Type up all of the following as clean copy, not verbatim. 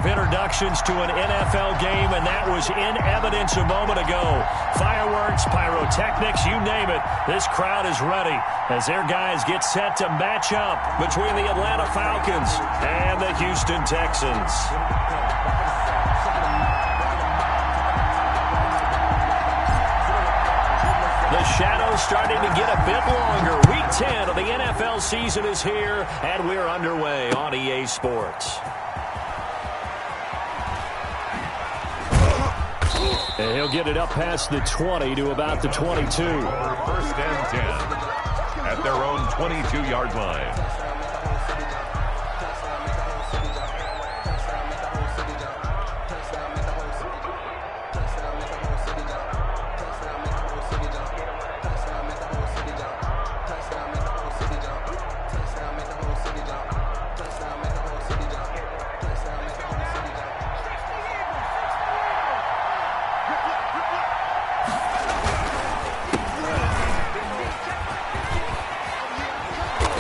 of introductions to an NFL game, and that was in evidence a moment ago. Fireworks, pyrotechnics, you name it. This crowd is ready as their guys get set to match up between the Atlanta Falcons and the Houston Texans. The shadow's starting to get a bit longer. Week 10 of the NFL season is here, and we're underway on EA Sports. And he'll get it up past the 20 to about the 22. First and 10 at their own 22-yard line.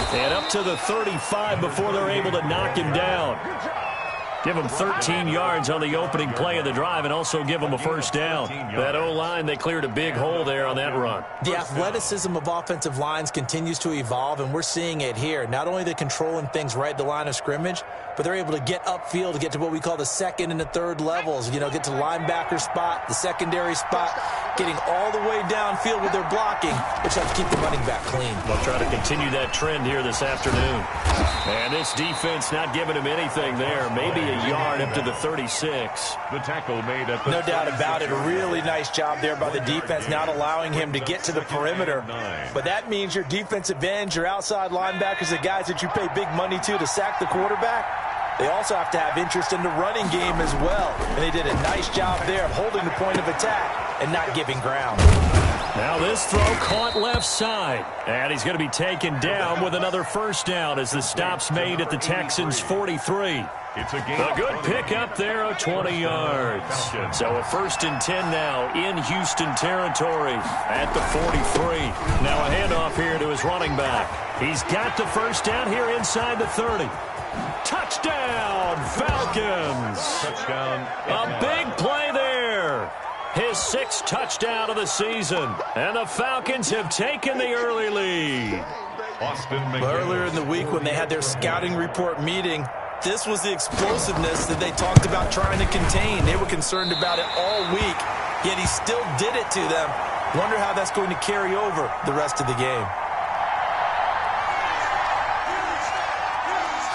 And up to the 35 before they're able to knock him down. Give him 13 yards on the opening play of the drive and also give him a first down. That O-line, they cleared a big hole there on that run. The athleticism of offensive lines continues to evolve, and we're seeing it here. Not only are they controlling things right at the line of scrimmage, but they're able to get upfield to get to what we call the second and the third levels. You know, get to the linebacker spot, the secondary spot, getting all the way downfield with their blocking, which helps keep the running back clean. They'll try to continue that trend here this afternoon. And this defense not giving him anything there. Maybe a yard up to the 36. The tackle made at the no doubt about it. A really nice job there by the defense, not allowing him to get to the perimeter. But that means your defensive ends, your outside linebackers, the guys that you pay big money to sack the quarterback, they also have to have interest in the running game as well. And they did a nice job there of holding the point of attack and not giving ground. Now this throw caught left side. And he's going to be taken down with another first down as the stop's made at the Texans' 43. It's a good pickup there of 20 yards. So a first and 10 now in Houston territory at the 43. Now a handoff here to his running back. He's got the first down here inside the 30. Touchdown, Falcons. Touchdown. A big play there. His 6th touchdown of the season. And the Falcons have taken the early lead. Earlier in the week when they had their scouting report meeting, this was the explosiveness that they talked about trying to contain. They were concerned about it all week, yet he still did it to them. Wonder how that's going to carry over the rest of the game.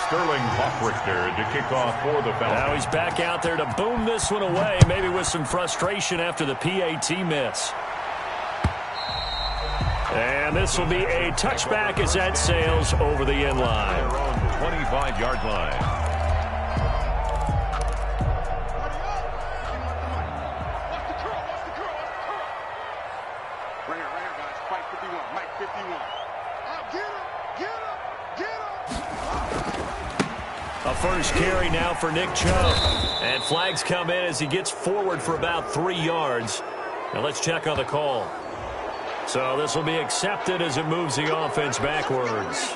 Sterling Hoffrichter to kick off for the Falcons. Now he's back out there to boom this one away, maybe with some frustration after the PAT miss. And this will be a touchback as that sails over the end line. 25-yard line. Right here, guys. Fight 51. Mike 51. A first carry now for Nick Chubb. And flags come in as he gets forward for about 3 yards. Now let's check on the call. So this will be accepted as it moves the offense backwards.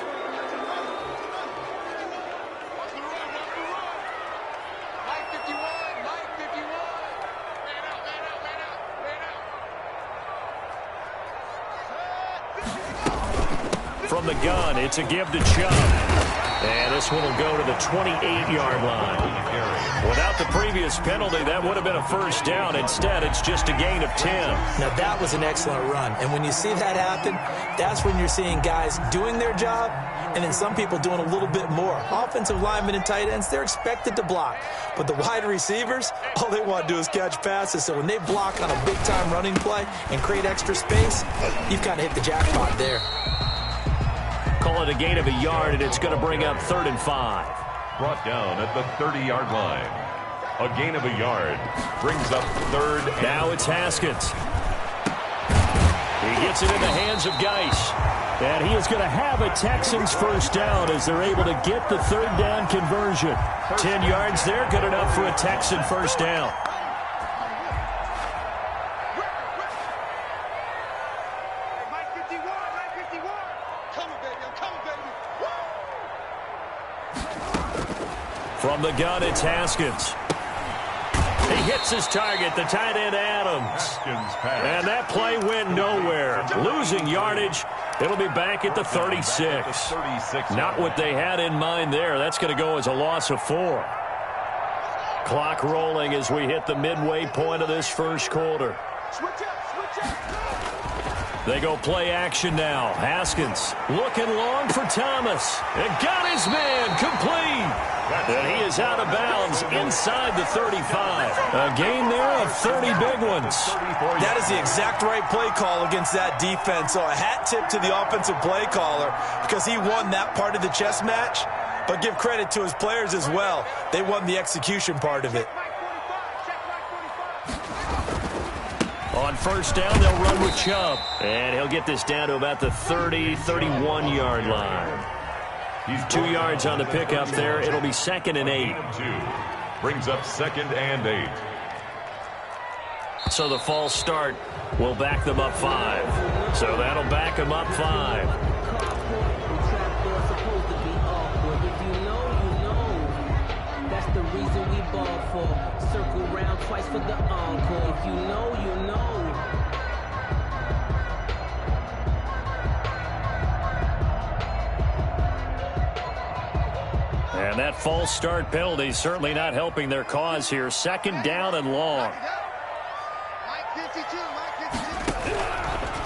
From the gun, it's a give to Chubb. And this one will go to the 28-yard line. Without the previous penalty, that would have been a first down. Instead, it's just a gain of 10. Now, that was an excellent run. And when you see that happen, that's when you're seeing guys doing their job and then some people doing a little bit more. Offensive linemen and tight ends, they're expected to block. But the wide receivers, all they want to do is catch passes. So when they block on a big-time running play and create extra space, you've kind of hit the jackpot there. Call it a gain of a yard, and it's going to bring up 3rd and 5. Brought down at the 30-yard line. A gain of a yard brings up 3rd. Now it's Haskins. He gets it in the hands of Geis. And he is going to have a Texans first down as they're able to get the 3rd down conversion. 10 yards there, good enough for a Texan first down. From the gun, it's Haskins. He hits his target, the tight end Adams. And that play went nowhere. Losing yardage. It'll be back at the 36. Not what they had in mind there. That's going to go as a loss of 4. Clock rolling as we hit the midway point of this first quarter. They go play action now. Haskins looking long for Thomas. And got his man complete. And he is out of bounds inside the 35. A gain there of 30 big ones. That is the exact right play call against that defense. So a hat tip to the offensive play caller because he won that part of the chess match. But give credit to his players as well. They won the execution part of it. On first down, they'll run with Chubb. And he'll get this down to about the 30, 31-yard line. 2 yards on the pickup there. It'll be 2nd and 8. Brings up 2nd and 8. So the false start will back them up 5. So that'll back them up 5. That's the reason we ball for. Circle round twice for the encore. If you know, you know. And that false start penalty certainly not helping their cause here. 2nd down and long.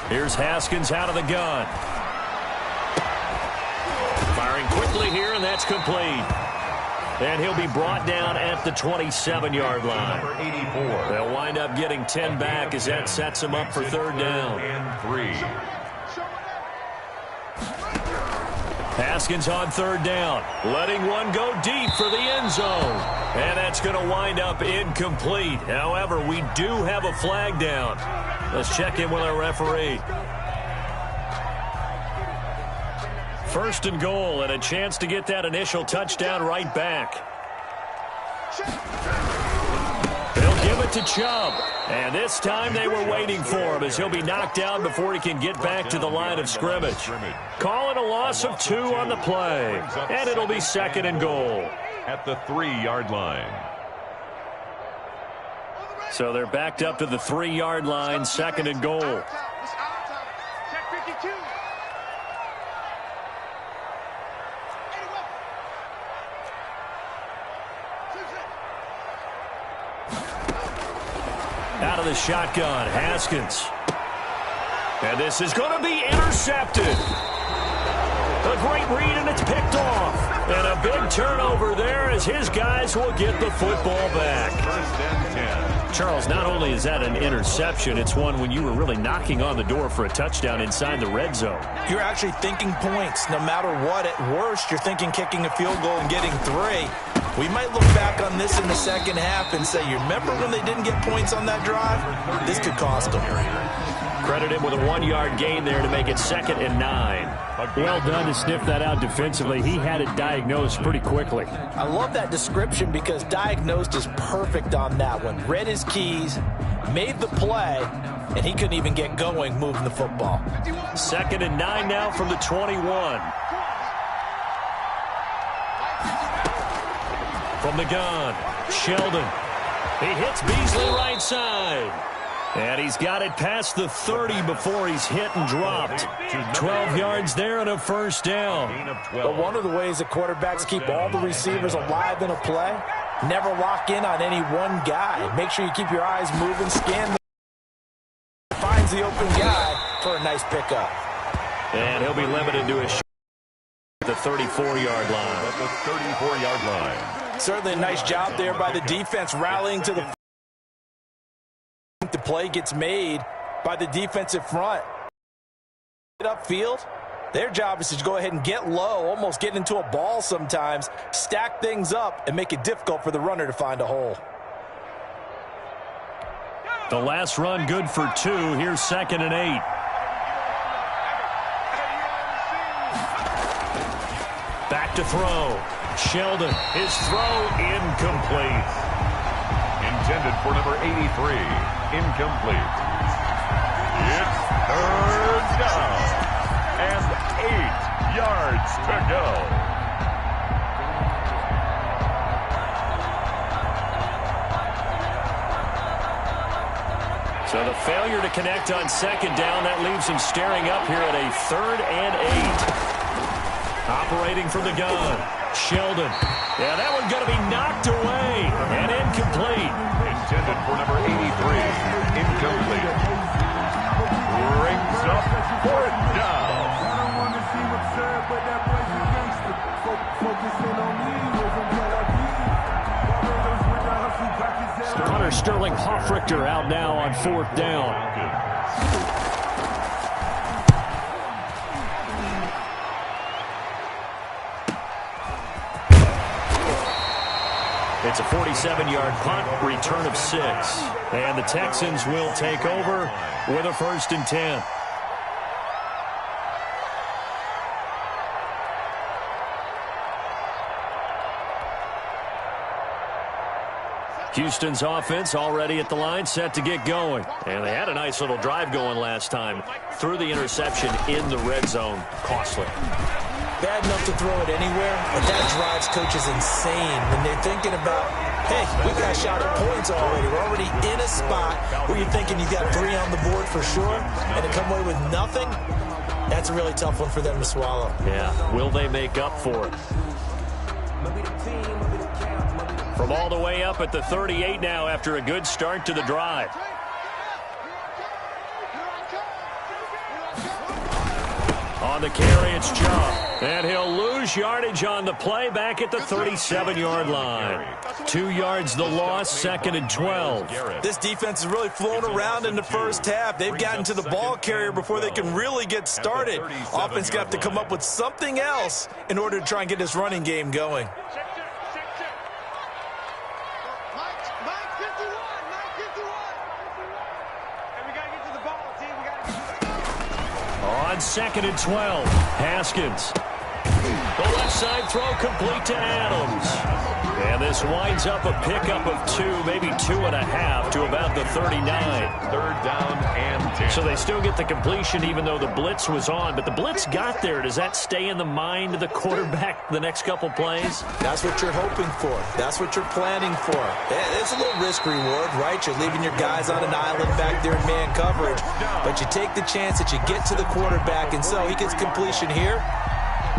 Here's Haskins out of the gun. Firing quickly here, and that's complete. And he'll be brought down at the 27-yard line. Number 84. They'll wind up getting 10 back as that sets them up for 3rd down. And 3. Haskins on 3rd down, letting one go deep for the end zone. And that's going to wind up incomplete. However, we do have a flag down. Let's check in with our referee. 1st and goal, and a chance to get that initial touchdown right back. They'll give it to Chubb. And this time they were waiting for him as he'll be knocked down before he can get back to the line of scrimmage. Calling a loss of 2 on the play. And it'll be 2nd and goal. At the 3-yard line. So they're backed up to the 3-yard line, 2nd and goal. Out of the shotgun, Haskins. And this is going to be intercepted. A great read, and it's picked off. And a big turnover there as his guys will get the football back. 1st and 10. Charles, not only is that an interception, it's one when you were really knocking on the door for a touchdown inside the red zone. You're actually thinking points. No matter what, at worst, you're thinking kicking a field goal and getting 3. We might look back on this in the second half and say, you remember when they didn't get points on that drive? This could cost them. Credit him with a 1-yard gain there to make it 2nd and 9. Well done to sniff that out defensively. He had it diagnosed pretty quickly. I love that description because diagnosed is perfect on that one. Read his keys, made the play, and he couldn't even get going moving the football. 2nd and 9 now from the 21. From the gun, Sheldon. He hits Beasley right side. And he's got it past the 30 before he's hit and dropped. 12 yards there and a 1st down. But one of the ways that quarterbacks keep all the receivers alive in a play, never lock in on any one guy. Make sure you keep your eyes moving, scan the finds the open guy for a nice pickup. And he'll be limited to a shot at the 34-yard line. At the 34-yard line. Certainly a nice job there by the defense rallying to the play gets made by the defensive front. Upfield, their job is to go ahead and get low, almost get into a ball sometimes, stack things up, and make it difficult for the runner to find a hole. The last run good for 2. Here's 2nd and 8. Back to throw. Sheldon, his throw incomplete. Intended for number 83. Incomplete. It's 3rd down. And 8 yards to go. So the failure to connect on second down, that leaves him staring up here at a 3rd and 8. Operating from the gun, Sheldon. Yeah, that one's going to be knocked away and incomplete. Intended for number 83. Incomplete. Rings up 4th down. Hunter Sterling Hoffrichter out now on 4th down. It's a 47-yard punt, return of 6. And the Texans will take over with a 1st and 10. Houston's offense already at the line, set to get going. And they had a nice little drive going last time. Threw the interception in the red zone. Costly. Bad enough to throw it anywhere, but that drives coaches insane when they're thinking about, hey, we got shot at points already. We're already in a spot where you're thinking you got 3 on the board for sure, and to come away with nothing, that's a really tough one for them to swallow. Yeah, will they make up for it? From all the way up at the 38 now after a good start to the drive. On the carry, it's Chubb. And he'll lose yardage on the play back at the 37-yard line. 2 yards the loss, 2nd and 12. This defense is really flown around in the first half. They've gotten to the ball carrier before they can really get started. Offense got to come up with something else in order to try and get this running game going. On 2nd and 12, Haskins. The left side throw complete to Adams. And this winds up a pickup of 2, maybe 2.5 to about the 39. 3rd down and 10. So they still get the completion even though the blitz was on. But the blitz got there. Does that stay in the mind of the quarterback the next couple plays? That's what you're hoping for. That's what you're planning for. It's a little risk reward, right? You're leaving your guys on an island back there in man coverage. But you take the chance that you get to the quarterback, and so he gets completion here.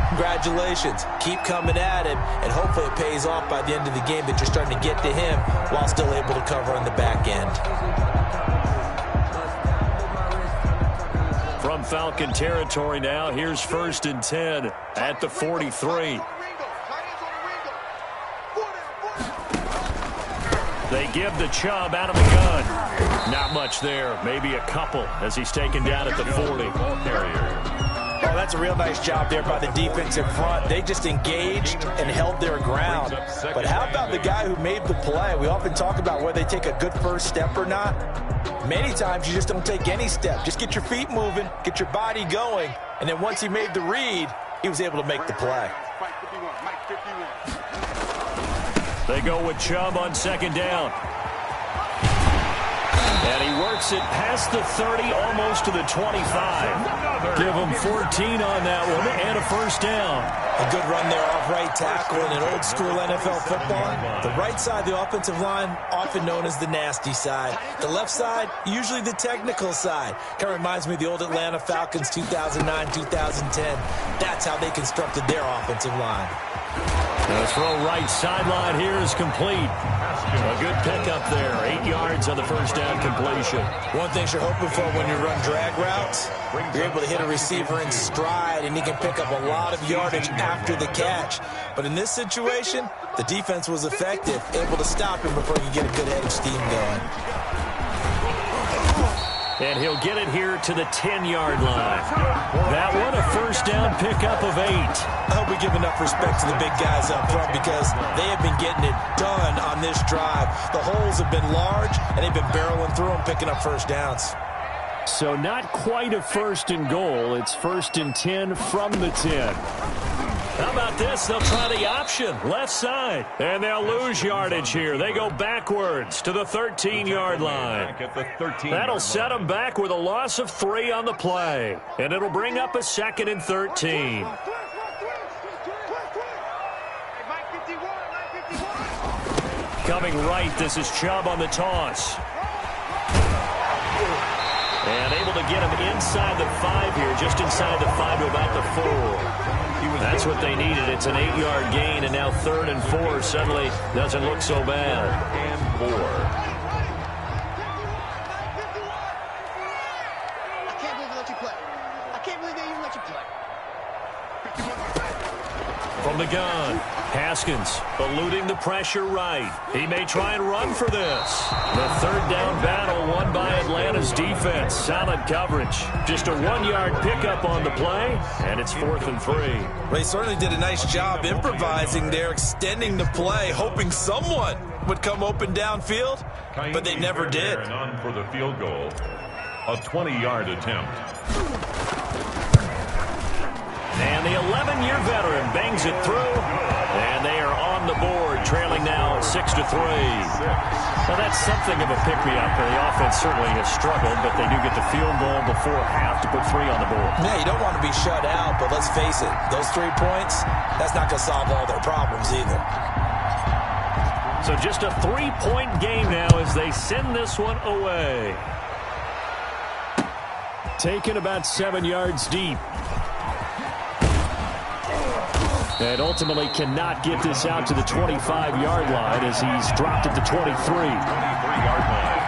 Congratulations. Keep coming at him, and hopefully it pays off by the end of the game that you're starting to get to him while still able to cover on the back end. From Falcon territory now, here's 1st and 10 at the 43. They give the Chubb out of the gun. Not much there, maybe a couple as he's taken down at the 40. Oh, that's a real nice job there by the defensive front. They just engaged and held their ground. But how about the guy who made the play? We often talk about whether they take a good first step or not. Many times you just don't take any step. Just get your feet moving, get your body going, and then once he made the read, he was able to make the play. They go with Chubb on 2nd down. And he works it past the 30, almost to the 25. Give him 14 on that one and a 1st down. A good run there off right tackle in an old school NFL football. The right side, the offensive line, often known as the nasty side. The left side, usually the technical side. Kind of reminds me of the old Atlanta Falcons 2009, 2010. That's how they constructed their offensive line. The throw right sideline here is complete. A good pickup there. 8 yards on the 1st down completion. One thing you're hoping for when you run drag routes, you're able to hit a receiver in stride, and he can pick up a lot of yardage after the catch. But in this situation, the defense was effective, able to stop him before he could get a good head of steam going. And he'll get it here to the 10-yard line. That one, a 1st down pickup of 8. I hope we give enough respect to the big guys up front because they have been getting it done on this drive. The holes have been large, and they've been barreling through them, picking up 1st downs. So not quite a 1st and goal. It's 1st and 10 from the 10. How about this? They'll try the option, left side. And they'll lose yardage here. They go backwards to the 13-yard line. That'll set them back with a loss of 3 on the play. And it'll bring up a 2nd and 13. Coming right, this is Chubb on the toss. And able to get him inside the 5 here, just inside the 5 to about the 4. That's what they needed. It's an 8-yard gain, and now 3rd and 4 suddenly doesn't look so bad. And 4. I can't believe they let you play. I can't believe they even let you play. From the gun, Haskins eluding the pressure right. He may try and run for this. The 3rd down battle won by Atlanta's defense. Solid coverage. Just a 1-yard pickup on the play, and it's 4th and 3. Well, they certainly did a nice job improvising there, extending the play, hoping someone would come open downfield, but they never did. And on for the field goal, a 20-yard attempt. And the 11-year veteran bangs it through, and they are on the board, trailing now 6-3. Well, that's something of a pick-me-up. The offense certainly has struggled, but they do get the field goal before half to put 3 on the board. Yeah, you don't want to be shut out, but let's face it, those 3 points, that's not going to solve all their problems either. So just a 3-point game now as they send this one away. Taken about 7 yards deep. And ultimately cannot get this out to the 25-yard line as he's dropped at the 23. 23-yard line.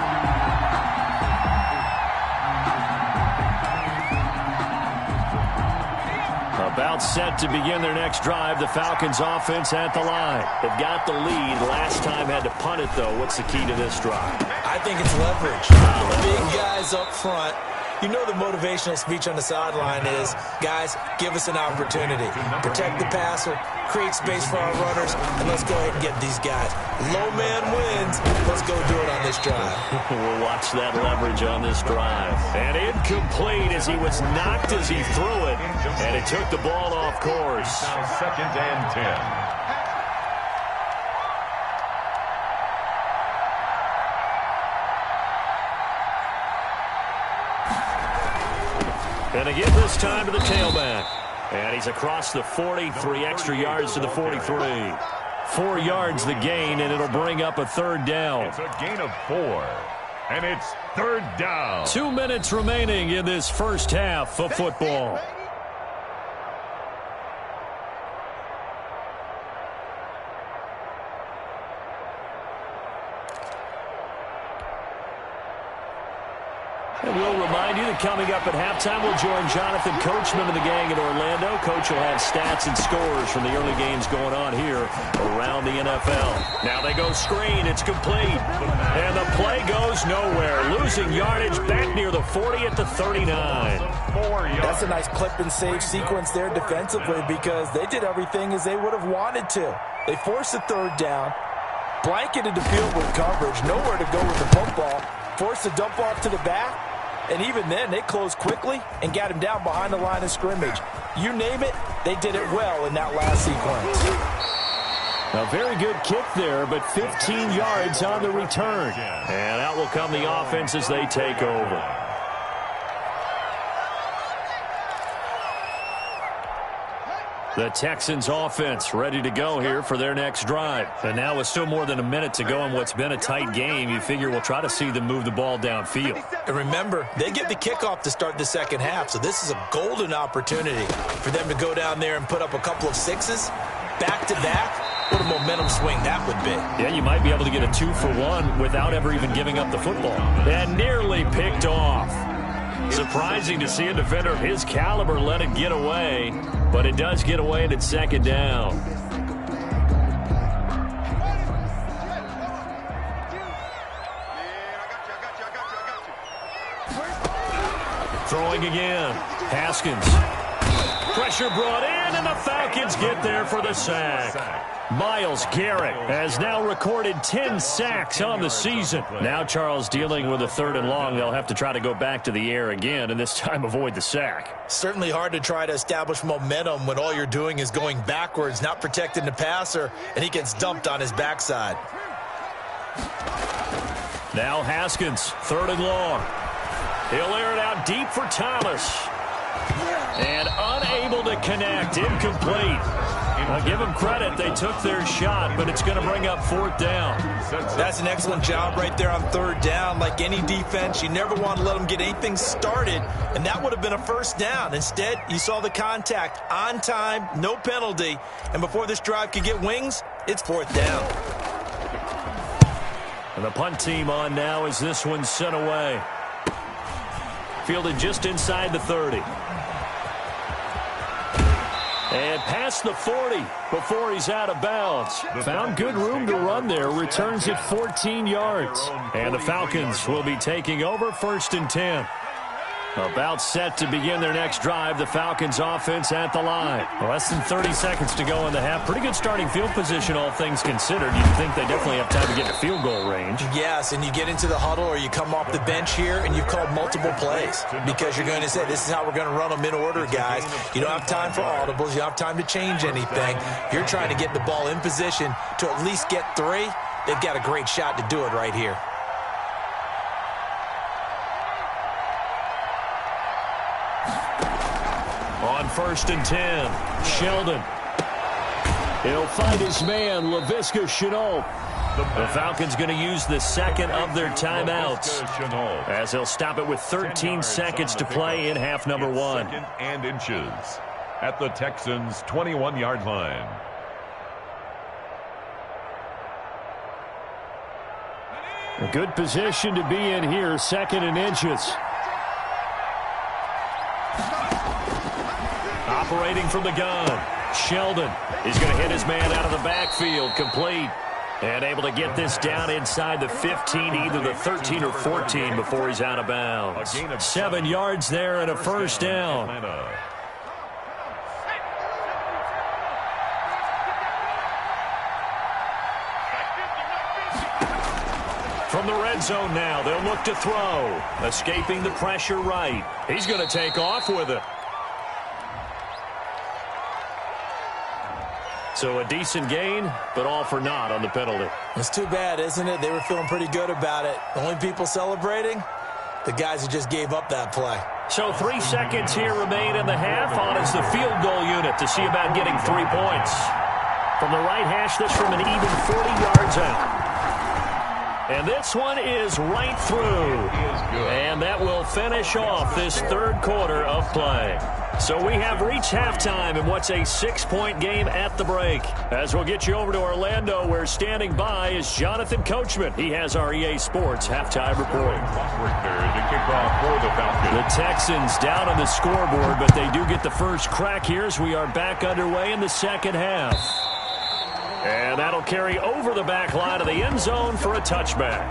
About set to begin their next drive. The Falcons offense at the line. They've got the lead. Last time had to punt it, though. What's the key to this drive? I think it's leverage. The big guys up front. You know the motivational speech on the sideline is, guys, give us an opportunity. Protect the passer, create space for our runners, and let's go ahead and get these guys. Low man wins. Let's go do it on this drive. We'll watch that leverage on this drive. And incomplete as he was knocked as he threw it. And it took the ball off course. Now 2nd and 10. And again this time to the tailback. And he's across the 40, 3 extra yards to the 43. 4 yards the gain, and it'll bring up a 3rd down. It's a gain of 4, and it's 3rd down. 2 minutes remaining in this first half of football. And we'll remind you that coming up at halftime, we'll join Jonathan Coachman and the gang in Orlando. Coach will have stats and scores from the early games going on here around the NFL. Now they go screen. It's complete. And the play goes nowhere. Losing yardage back near the 40 at the 39. That's a nice clip and save sequence there defensively because they did everything as they would have wanted to. They forced the 3rd down, blanketed the field with coverage, nowhere to go with the football, forced a dump off to the back. And even then, they closed quickly and got him down behind the line of scrimmage. You name it, they did it well in that last sequence. A very good kick there, but 15 yards on the return. And out will come the offense as they take over. The Texans offense ready to go here for their next drive. And now with still more than a minute to go in what's been a tight game, you figure we'll try to see them move the ball downfield. And remember, they get the kickoff to start the second half, so this is a golden opportunity for them to go down there and put up a couple of 6s back-to-back. What a momentum swing that would be. Yeah, you might be able to get a 2-for-1 without ever even giving up the football. And nearly picked off. Surprising to see a defender of his caliber let it get away, but it does get away and it's 2nd down. Throwing again. Haskins. Pressure brought in, and the Falcons get there for the sack. Myles Garrett has now recorded 10 sacks on the season. Now Charles dealing with a 3rd and long. They'll have to try to go back to the air again, and this time avoid the sack. Certainly hard to try to establish momentum when all you're doing is going backwards, not protecting the passer, and he gets dumped on his backside. Now Haskins, 3rd and long. He'll air it out deep for Thomas. And unable to connect, incomplete. I'll give them credit. They took their shot, but it's going to bring up 4th down. That's an excellent job right there on 3rd down. Like any defense, you never want to let them get anything started, and that would have been a 1st down. Instead, you saw the contact on time, no penalty, and before this drive could get wings, it's 4th down. And the punt team on now as this one's sent away. Fielded just inside the 30. And past the 40 before he's out of bounds. Found good room to run there. Returns at 14 yards. And the Falcons will be taking over 1st and 10. About set to begin their next drive. The Falcons offense at the line. Less than 30 seconds to go in the half. Pretty good starting field position, all things considered. You'd think they definitely have time to get to field goal range. Yes, and you get into the huddle or you come off the bench here and you've called multiple plays because you're going to say, this is how we're going to run them in order, guys. You don't have time for audibles. You don't have time to change anything. You're trying to get the ball in position to at least get 3. They've got a great shot to do it right here. On 1st and 10, Sheldon. He'll find his man, Laviska Shenault. The Falcons going to use the 2nd of their timeouts as they'll stop it with 13 seconds to play in half number 1. 2nd and inches at the Texans' 21-yard line. A good position to be in here, 2nd and inches. Operating from the gun, Sheldon is going to hit his man out of the backfield, complete. And able to get this down inside the 15, either the 13 or 14 before he's out of bounds. 7 yards there and a 1st down. From the red zone now, they'll look to throw. Escaping the pressure right. He's going to take off with it. So a decent gain, but all for naught on the penalty. It's too bad, isn't it? They were feeling pretty good about it. The only people celebrating, the guys who just gave up that play. So 3 seconds here remain in the half. On is the field goal unit to see about getting 3 points. From the right hash, this from an even 40 yards out. And this one is right through. And that will finish off this 3rd quarter of play. So we have reached halftime in what's a 6-point game at the break. As we'll get you over to Orlando, where standing by is Jonathan Coachman. He has our EA Sports halftime report. The Texans down on the scoreboard, but they do get the first crack here as we are back underway in the 2nd half. And that'll carry over the back line of the end zone for a touchback.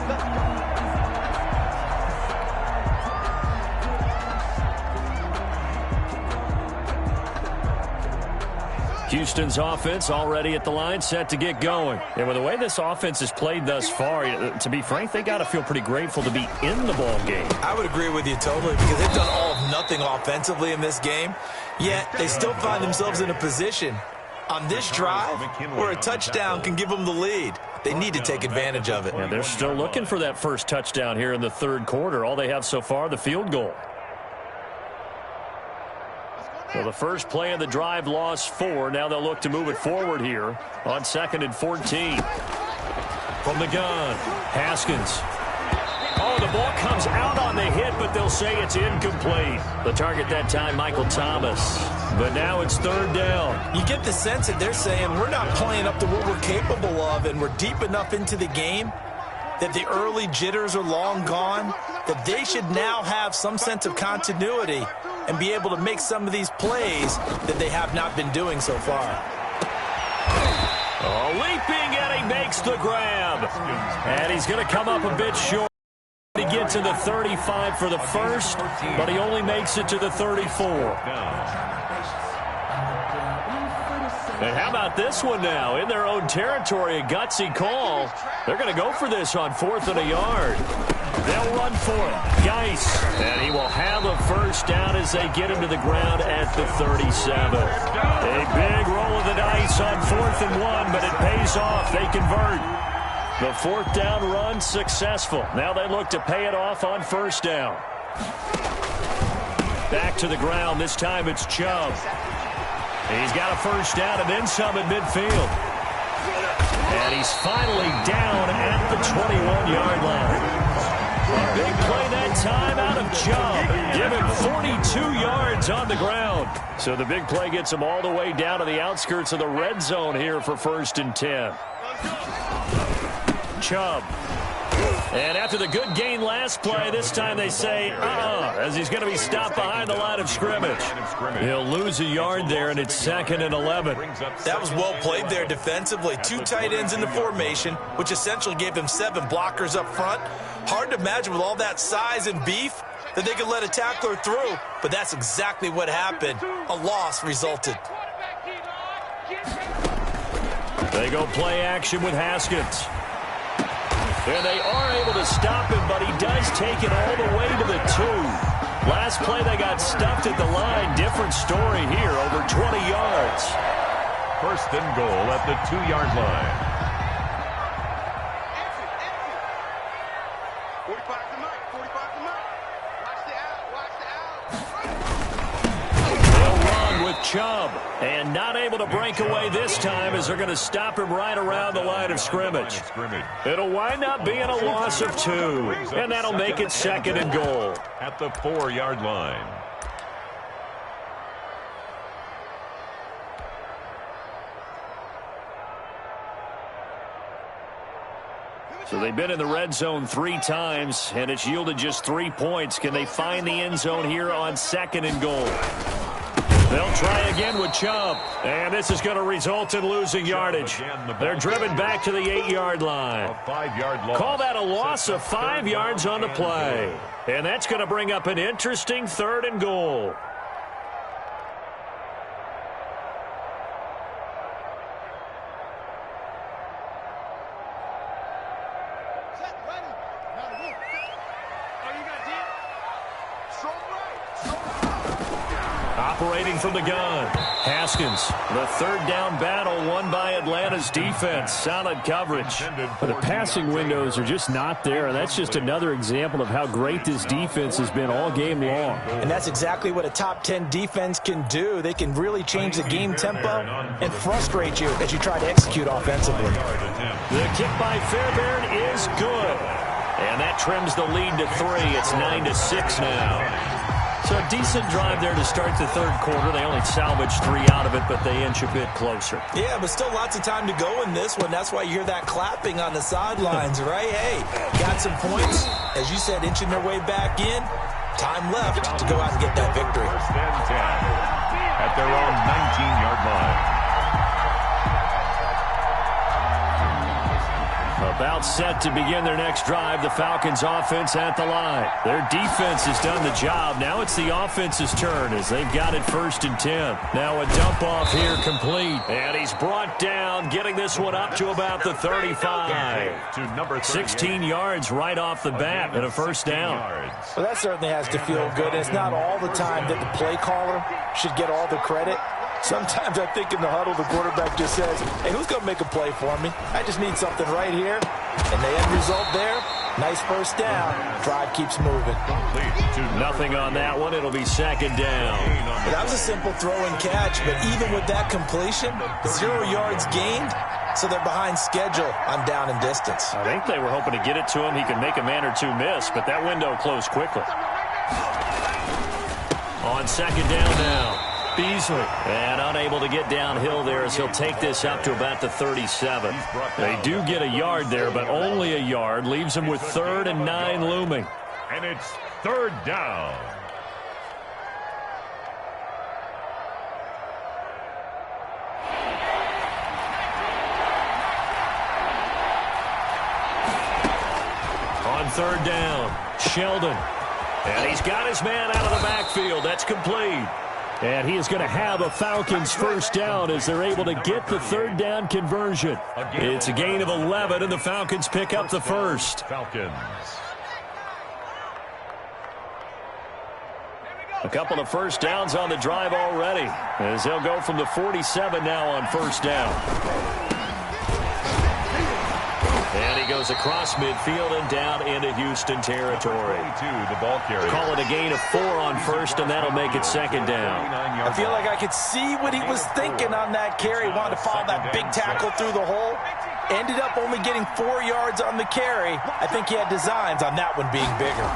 Houston's offense already at the line, set to get going. And with the way this offense has played thus far, to be frank, they got to feel pretty grateful to be in the ball game. I would agree with you totally because they've done all of nothing offensively in this game, yet they still find themselves in a position on this drive where a touchdown can give them the lead. They need to take advantage of it. And they're still looking for that first touchdown here in the 3rd quarter. All they have so far, the field goal. So the first play of the drive lost 4. Now they'll look to move it forward here on 2nd and 14. From the gun, Haskins. Oh, the ball comes out on the hit, but they'll say it's incomplete. The target that time, Michael Thomas. But now it's 3rd down. You get the sense that they're saying we're not playing up to what we're capable of, and we're deep enough into the game that the early jitters are long gone, that they should now have some sense of continuity and be able to make some of these plays that they have not been doing so far. Oh, leaping, and he makes the grab. And he's going to come up a bit short. He gets to the 35 for the first, but he only makes it to the 34. And how about this one now? In their own territory, a gutsy call. They're going to go for this on 4th and a yard. They'll run for it. Geis. And he will have a first down as they get him to the ground at the 37. A big roll of the dice on 4th and 1, but it pays off. They convert. The 4th down run successful. Now they look to pay it off on 1st down. Back to the ground. This time it's Chubb. He's got a first down and then some at midfield. And he's finally down at the 21-yard line. A big play that time out of Chubb. Give him 42 yards on the ground. So the big play gets him all the way down to the outskirts of the red zone here for 1st and 10. Chubb. And after the good gain last play, this time they say, as he's going to be stopped behind the line of scrimmage. He'll lose a yard there, and it's 2nd and 11. That was well played there defensively. 2 tight ends in the formation, which essentially gave him 7 blockers up front. Hard to imagine with all that size and beef that they could let a tackler through, but that's exactly what happened. A loss resulted. They go play action with Haskins. And they are able to stop him, but he does take it all the way to the 2. Last play, they got stuffed at the line. Different story here, over 20 yards. 1st and goal at the 2-yard line. 45 to Mike. 45 to Mike. Watch the out. Watch the out. They'll run with Chubb. And not able to break away this time as they're going to stop him right around the line of scrimmage. It'll wind up being a loss of 2. And that'll make it 2nd and goal. At the 4-yard line. So they've been in the red zone 3 times, and it's yielded just 3 points. Can they find the end zone here on 2nd and goal? They'll try again with Chubb, and this is going to result in losing yardage. They're driven back to the 8-yard line. A 5-yard loss. Call that a loss of 5 yards on the play. And that's going to bring up an interesting 3rd and goal. Operating from the gun, Haskins. The 3rd down battle won by Atlanta's defense. Solid coverage. But the passing windows are just not there, and that's just another example of how great this defense has been all game long. And that's exactly what a top 10 defense can do. They can really change the game tempo and frustrate you as you try to execute offensively. The kick by Fairbairn is good. And that trims the lead to 3. It's 9-6 now. So a decent drive there to start the 3rd quarter. They only salvaged 3 out of it, but they inch a bit closer. Yeah, but still lots of time to go in this one. That's why you hear that clapping on the sidelines, right? Hey, got some points. As you said, inching their way back in. Time left to go out and get that victory. 1st and 10 at their own 19-yard line. About set to begin their next drive. The Falcons offense at the line. Their defense has done the job. Now it's the offense's turn as they've got it 1st and 10. Now a dump off here complete. And he's brought down, getting this one up to about the 35. To number 16 yards right off the bat and a 1st down. Well, that certainly has to feel good. And it's not all the time that the play caller should get all the credit. Sometimes I think in the huddle, the quarterback just says, hey, who's going to make a play for me? I just need something right here. And the end result there, nice 1st down. Drive keeps moving. Nothing on that one. It'll be 2nd down. That was a simple throw and catch, but even with that completion, 0 yards gained, so they're behind schedule on down and distance. I think they were hoping to get it to him. He could make a man or 2 miss, but that window closed quickly. On 2nd down now. Beasley, and unable to get downhill there as he'll take this up to about the 37. They do get a yard there, but only a yard. Leaves him with 3rd and 9 looming. And it's 3rd down. On 3rd down, Sheldon. And he's got his man out of the backfield. That's complete. And he is going to have a Falcons 1st down as they're able to get the 3rd down conversion. It's a gain of 11, and the Falcons pick up the 1st. Falcons. A couple of 1st downs on the drive already as they'll go from the 47 now on 1st down. And he goes across midfield and down into Houston territory. The ball carrier. Call it a gain of 4 on first, and that'll make it second down. I feel like I could see what he was thinking on that carry. Wanted to follow that big tackle through the hole. Ended up only getting 4 yards on the carry. I think he had designs on that one being bigger.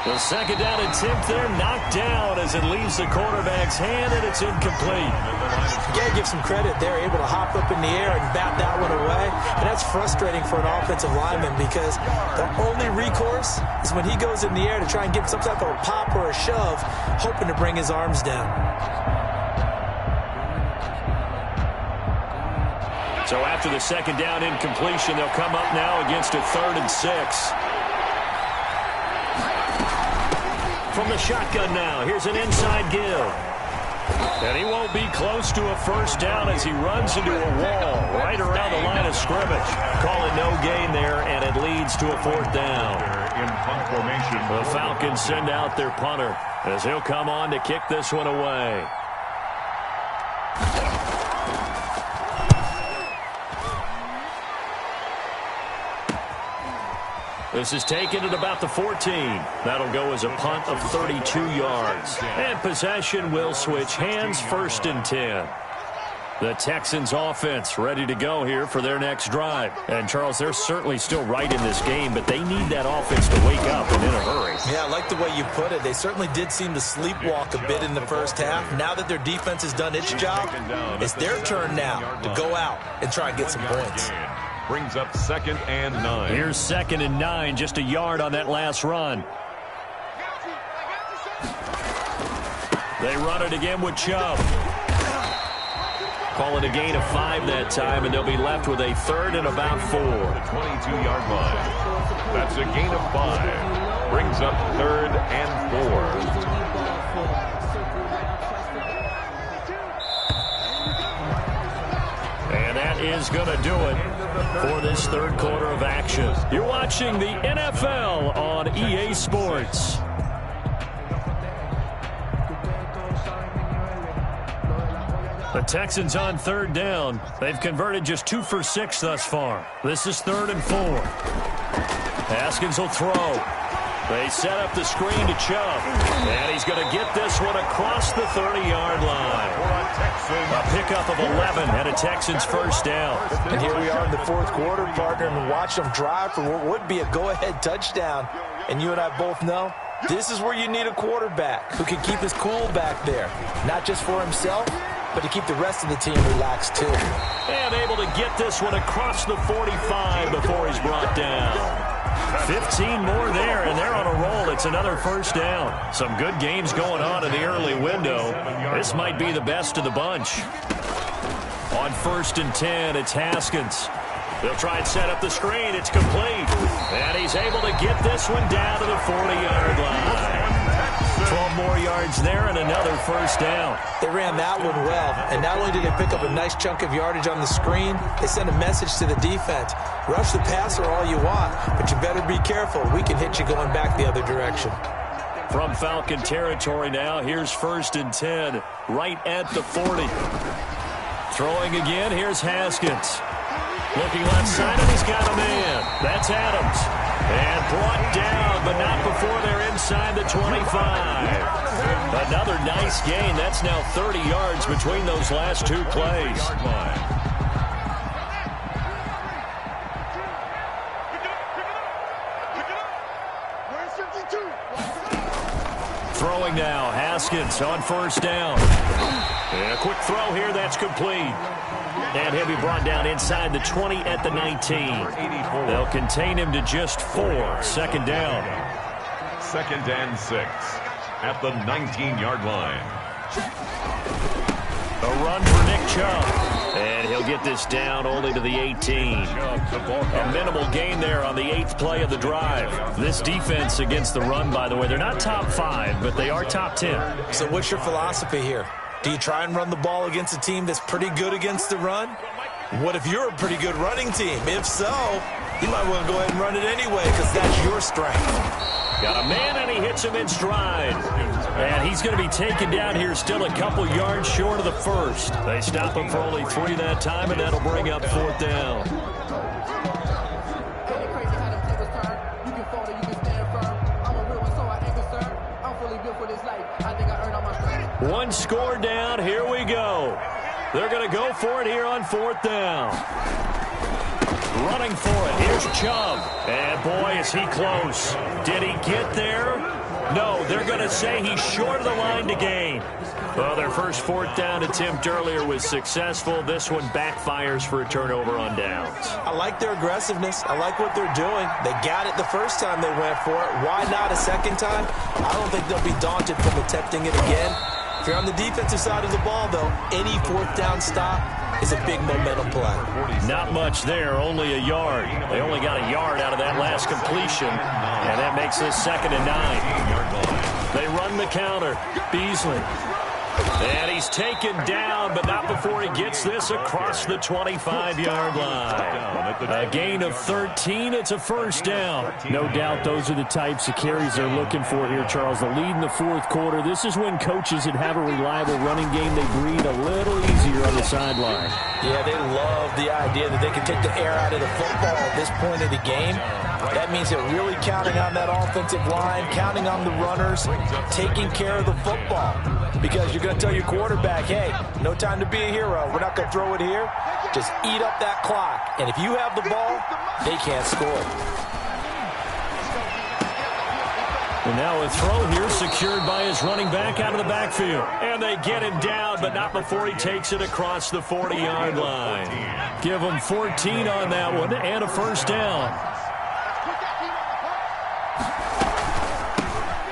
The second down attempt there knocked down as it leaves the quarterback's hand, and it's incomplete. You got to give some credit. They're able to hop up in the air and bat that one away. And that's frustrating for an offensive lineman because the only recourse is when he goes in the air to try and get some type of a pop or a shove, hoping to bring his arms down. So after the second down incompletion, they'll come up now against a 3rd and 6. From the shotgun now, here's an inside give. And he won't be close to a first down as he runs into a wall right around the line of scrimmage. Call it no gain there, and it leads to a 4th down. In punt formation. The Falcons send out their punter as he'll come on to kick this one away. This is taken at about the 14. That'll go as a punt of 32 yards. And possession will switch hands, 1st and 10. The Texans offense ready to go here for their next drive. And, Charles, they're certainly still right in this game, but they need that offense to wake up and in a hurry. Yeah, I like the way you put it. They certainly did seem to sleepwalk a bit in the first half. Now that their defense has done its job, it's their turn now to go out and try and get some points. Brings up 2nd and 9. Here's 2nd and 9, just a yard on that last run. They run it again with Chubb. Call it a gain of 5 that time, and they'll be left with a 3rd and about 4. The 22-yard line. That's a gain of 5. Brings up 3rd and 4. And that is going to do it for this 3rd quarter of action. You're watching the NFL on EA Sports. The Texans on 3rd down. They've converted just 2 for 6 thus far. This is 3rd and 4. Haskins will throw. They set up the screen to Chubb. And he's going to get this one across the 30-yard line. A pickup of 11 and a Texans 1st down. And here we are in the 4th quarter, partner, and watch them drive for what would be a go-ahead touchdown. And you and I both know this is where you need a quarterback who can keep his cool back there. Not just for himself, but to keep the rest of the team relaxed too. And able to get this one across the 45 before he's brought down. 15 more there, and they're on a roll. It's another 1st down. Some good games going on in the early window. This might be the best of the bunch. On 1st and 10, it's Haskins. They'll try and set up the screen. It's complete. And he's able to get this one down to the 40-yard line. 12 more yards there and another 1st down. They ran that one well, and not only did they pick up a nice chunk of yardage on the screen, they sent a message to the defense. Rush the passer all you want, but you better be careful. We can hit you going back the other direction. From Falcon territory now, here's 1st and 10, right at the 40. Throwing again, here's Haskins. Looking left side, and he's got a man. That's Adams. And brought down, but not before they're inside the 25. Another nice gain. That's now 30 yards between those last 2 plays. Throwing now, Haskins on 1st down. And a quick throw here, that's complete. And he'll be brought down inside the 20 at the 19. They'll contain him to just 4. 2nd down. 2nd and 6 at the 19-yard line. A run for Nick Chubb. And he'll get this down only to the 18. A minimal gain there on the 8th play of the drive. This defense against the run, by the way, they're not top 5, but they are top 10. So what's your philosophy here? Do you try and run the ball against a team that's pretty good against the run? What if you're a pretty good running team? If so, you might want to go ahead and run it anyway because that's your strength. Got a man, and he hits him in stride. And he's going to be taken down here still a couple yards short of the first. They stop him for only 3 that time, and that'll bring up 4th down. One score down. Here we go. They're going to go for it here on 4th down. Running for it. Here's Chubb. And, boy, is he close. Did he get there? No, they're going to say he's short of the line to gain. Well, their first 4th down attempt earlier was successful. This one backfires for a turnover on downs. I like their aggressiveness. I like what they're doing. They got it the first time they went for it. Why not a second time? I don't think they'll be daunted from attempting it again. If you're on the defensive side of the ball, though, any 4th down stop is a big momentum play. Not much there, only a yard. They only got a yard out of that last completion, and that makes this 2nd and 9. They run the counter. Beasley. And he's taken down, but not before he gets this across the 25-yard line. A gain of 13. It's a 1st down. No doubt those are the types of carries they're looking for here, Charles. The lead in the 4th quarter. This is when coaches that have a reliable running game, they breathe a little easier on the sideline. Yeah, they love the idea that they can take the air out of the football at this point of the game. That means they're really counting on that offensive line, counting on the runners, taking care of the football. Because you're going to tell your quarterback, hey, no time to be a hero. We're not going to throw it here. Just eat up that clock. And if you have the ball, they can't score. And now a throw here secured by his running back out of the backfield. And they get him down, but not before he takes it across the 40-yard line. Give him 14 on that one and a 1st down.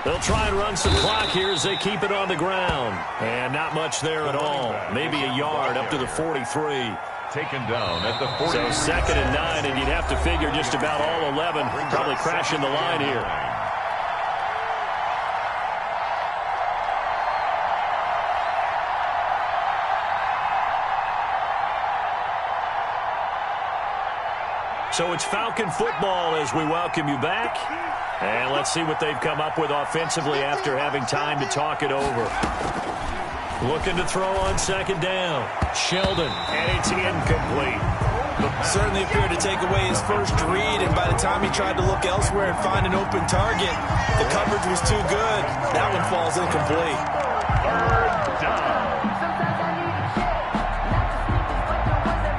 They'll try and run some clock here as they keep it on the ground. And not much there at all. Maybe a yard up to the 43. Taken down at the 40. So 2nd and 9, and you'd have to figure just about all 11 probably crashing the line here. So it's Falcon football as we welcome you back. And let's see what they've come up with offensively after having time to talk it over. Looking to throw on 2nd down. Sheldon, and it's incomplete. Certainly appeared to take away his first read, and by the time he tried to look elsewhere and find an open target, the coverage was too good. That one falls incomplete. 3rd down.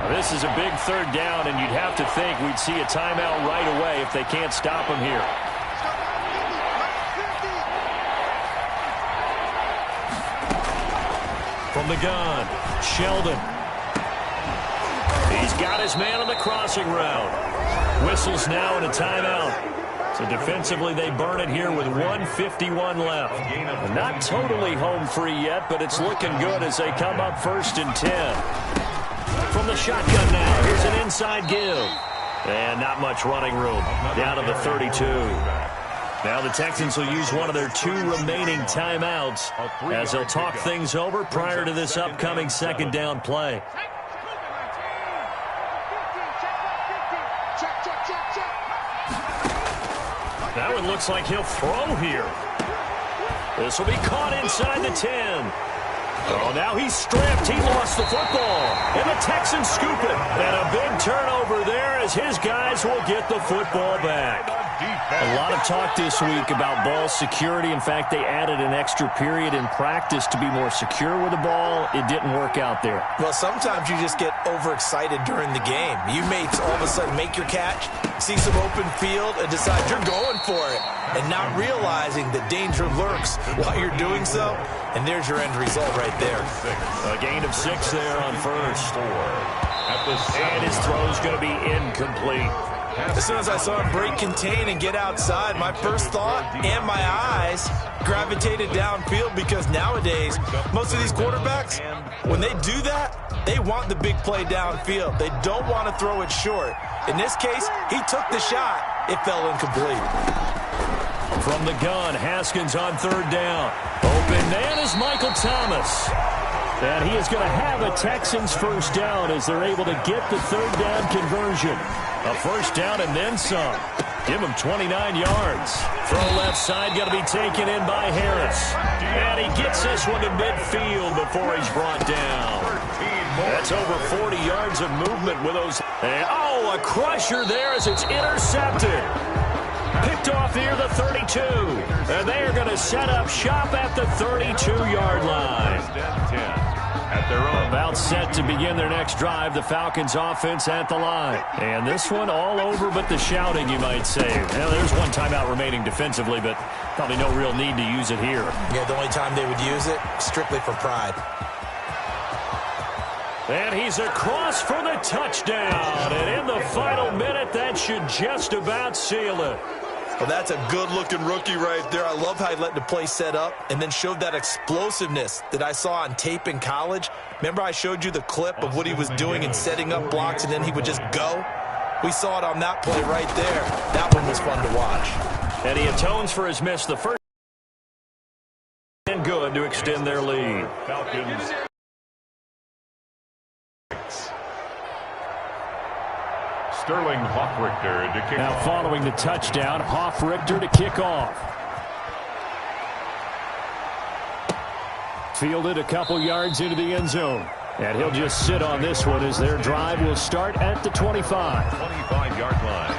This is a big 3rd down, and you'd have to think we'd see a timeout right away if they can't stop him here. From the gun, Sheldon. He's got his man on the crossing route. Whistles now in a timeout. So defensively, they burn it here with 1:51 left. And not totally home free yet, but it's looking good as they come up 1st and 10. From the shotgun now, here's an inside give. And not much running room. Down to the 32. Now the Texans will use one of their 2 remaining timeouts as they'll talk things over prior to this upcoming 2nd down play. That one looks like he'll throw here. This will be caught inside the 10. Oh, now he's stripped. He lost the football. And the Texans scoop it. And a big turnover there as his guys will get the football back. A lot of talk this week about ball security. In fact, they added an extra period in practice to be more secure with the ball. It didn't work out there. Well, sometimes you just get overexcited during the game. You may all of a sudden make your catch, see some open field, and decide you're going for it, and not realizing the danger lurks while you're doing so. And there's your end result right there. A gain of 6 there on 1st. And his throw's going to be incomplete. As soon as I saw him break contain and get outside, my first thought and my eyes gravitated downfield, because nowadays, most of these quarterbacks, when they do that, they want the big play downfield. They don't want to throw it short. In this case, he took the shot. It fell incomplete. From the gun, Haskins on 3rd down. Open man is Michael Thomas. And he is going to have a Texans 1st down as they're able to get the 3rd down conversion. A 1st down and then some. Give him 29 yards. Throw left side, going to be taken in by Harris. And he gets this one to midfield before he's brought down. That's over 40 yards of movement with those. Oh, a crusher there as it's intercepted. Picked off near the 32. And they are going to set up shop at the 32-yard line. At their own. About set to begin their next drive, the Falcons offense at the line. And this one all over but the shouting, you might say. Now, there's one timeout remaining defensively, but probably no real need to use it here. Yeah, the only time they would use it, strictly for pride. And he's across for the touchdown. And in the final minute, that should just about seal it. Well, that's a good-looking rookie right there. I love how he let the play set up and then showed that explosiveness that I saw on tape in college. Remember I showed you the clip of what he was doing and setting up blocks, and then he would just go? We saw it on that play right there. That one was fun to watch. And he atones for his miss. The first and good to extend their lead. Falcons. Sterling Hoffrichter to kick Now off. following the touchdown, Hoffrichter to kick off. Fielded a couple yards into the end zone. And he'll just sit on this one as their drive will start at the 25. 25-yard line.